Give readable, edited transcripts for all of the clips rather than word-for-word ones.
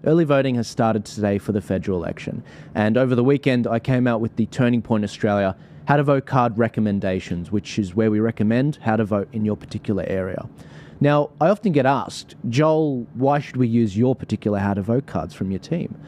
Early voting has started today for the federal election. And over the weekend, I came out with the Turning Point Australia How to Vote card recommendations, which is where we recommend how to vote in your particular area. Now, I often get asked, Joel, why should we use your particular how to vote cards from your team?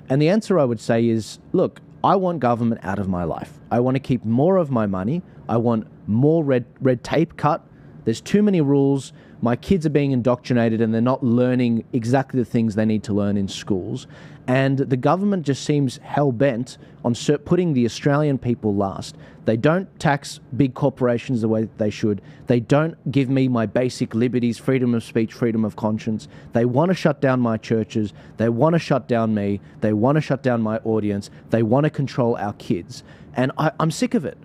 And the answer I would say is, look, I want government out of my life. I want to keep more of my money. I want more red tape cut. There's too many rules. My kids are being indoctrinated and they're not learning exactly the things they need to learn in schools. And the government just seems hell-bent on putting the Australian people last. They don't tax big corporations the way that they should. They don't give me my basic liberties, freedom of speech, freedom of conscience. They want to shut down my churches. They want to shut down me. They want to shut down my audience. They want to control our kids. And I'm sick of it.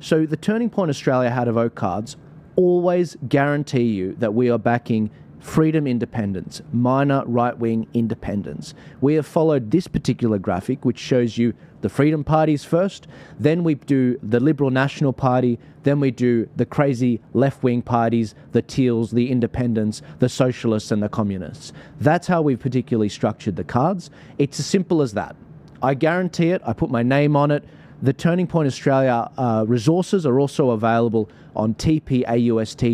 So the Turning Point Australia How to Vote cards always guarantee you that we are backing freedom independence, minor right-wing independence. We have followed this particular graphic, which shows you the Freedom parties first, then we do the Liberal National Party, then we do the crazy left-wing parties, the Teals, the Independents, the Socialists and the Communists. That's how we've particularly structured the cards. It's as simple as that. I guarantee it. I put my name on it. The Turning Point Australia resources are also available on tpaust.com.au.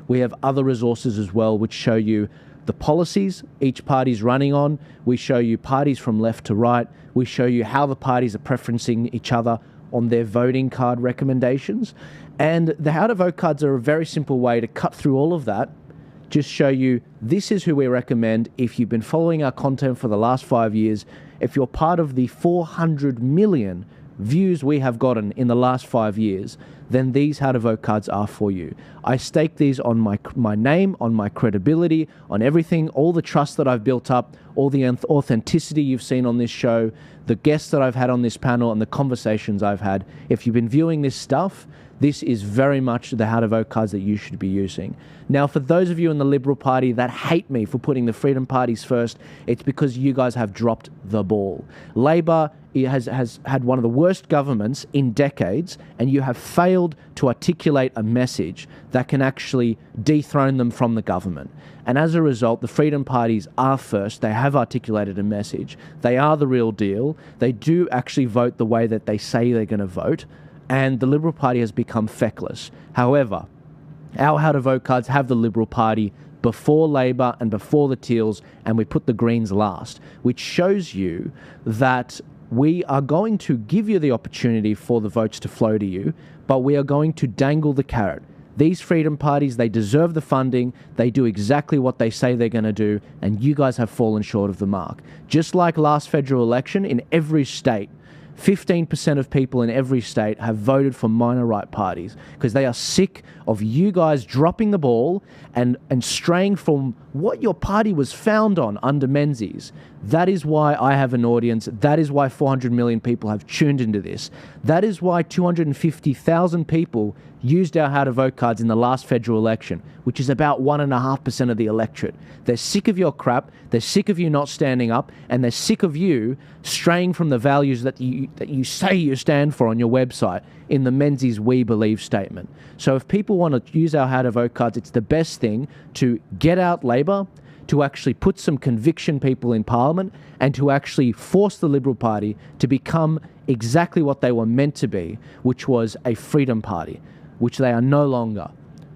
We have other resources as well which show you the policies each party's running on. We show you parties from left to right. We show you how the parties are preferencing each other on their voting card recommendations. And the How to Vote cards are a very simple way to cut through all of that. Just show you this is who we recommend. If you've been following our content for the last 5 years, if you're part of the 400 million views we have gotten in the last 5 years, then these How to Vote cards are for you. I stake these on my name, on my credibility, on everything, all the trust that I've built up, all the authenticity you've seen on this show, the guests that I've had on this panel and the conversations I've had. If you've been viewing this stuff, this is very much the How to Vote cards that you should be using. Now, for those of you in the Liberal Party that hate me for putting the Freedom parties first, it's because you guys have dropped the ball. Labor has had one of the worst governments in decades, and you have failed to articulate a message that can actually dethrone them from the government. And as a result, the Freedom parties are first. They have articulated a message. They are the real deal. They do actually vote the way that they say they're going to vote. And the Liberal Party has become feckless. However, our How to Vote cards have the Liberal Party before Labor and before the Teals, and we put the Greens last, which shows you that we are going to give you the opportunity for the votes to flow to you, but we are going to dangle the carrot. These Freedom parties, they deserve the funding, they do exactly what they say they're going to do, and you guys have fallen short of the mark. Just like last federal election, in every state, 15% of people in every state have voted for minor right parties because they are sick of you guys dropping the ball and straying from what your party was found on under Menzies. That is why I have an audience. That is why 400 million people have tuned into this. That is why 250,000 people used our How to Vote cards in the last federal election, which is about 1.5% of the electorate. They're sick of your crap. They're sick of you not standing up, and they're sick of you straying from the values that you say you stand for on your website in the Menzies We Believe statement. So if people want to use our How to Vote cards, it's the best thing to get out Labor, to actually put some conviction people in Parliament, and to actually force the Liberal Party to become exactly what they were meant to be, which was a Freedom Party, which they are no longer.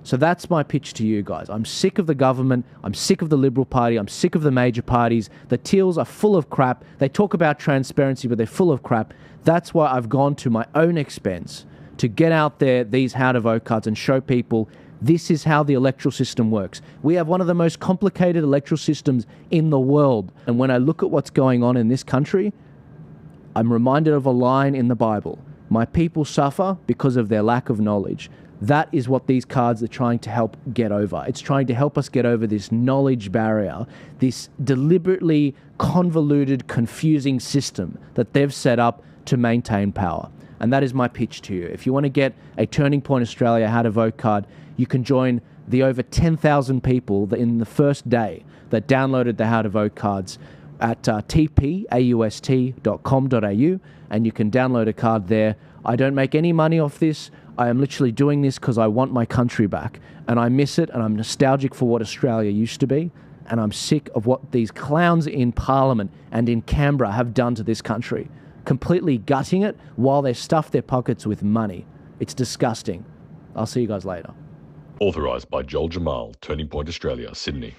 So that's my pitch to you guys. I'm sick of the government. I'm sick of the Liberal Party. I'm sick of the major parties. The Teals are full of crap. They talk about transparency, but they're full of crap. That's why I've gone to my own expense to get out there these How to Vote cards and show people this is how the electoral system works. We have one of the most complicated electoral systems in the world. And when I look at what's going on in this country, I'm reminded of a line in the Bible. My people suffer because of their lack of knowledge. That is what these cards are trying to help get over. It's trying to help us get over this knowledge barrier, this deliberately convoluted, confusing system that they've set up to maintain power. And that is my pitch to you. If you want to get a Turning Point Australia How to Vote card, you can join the over 10,000 people that in the first day that downloaded the How to Vote cards at tpaust.com.au, and you can download a card there. I don't make any money off this. I am literally doing this because I want my country back, and I miss it, and I'm nostalgic for what Australia used to be, and I'm sick of what these clowns in Parliament and in Canberra have done to this country, completely gutting it while they stuff their pockets with money. It's disgusting. I'll see you guys later. Authorised by Joel Jamal, Turning Point Australia, Sydney.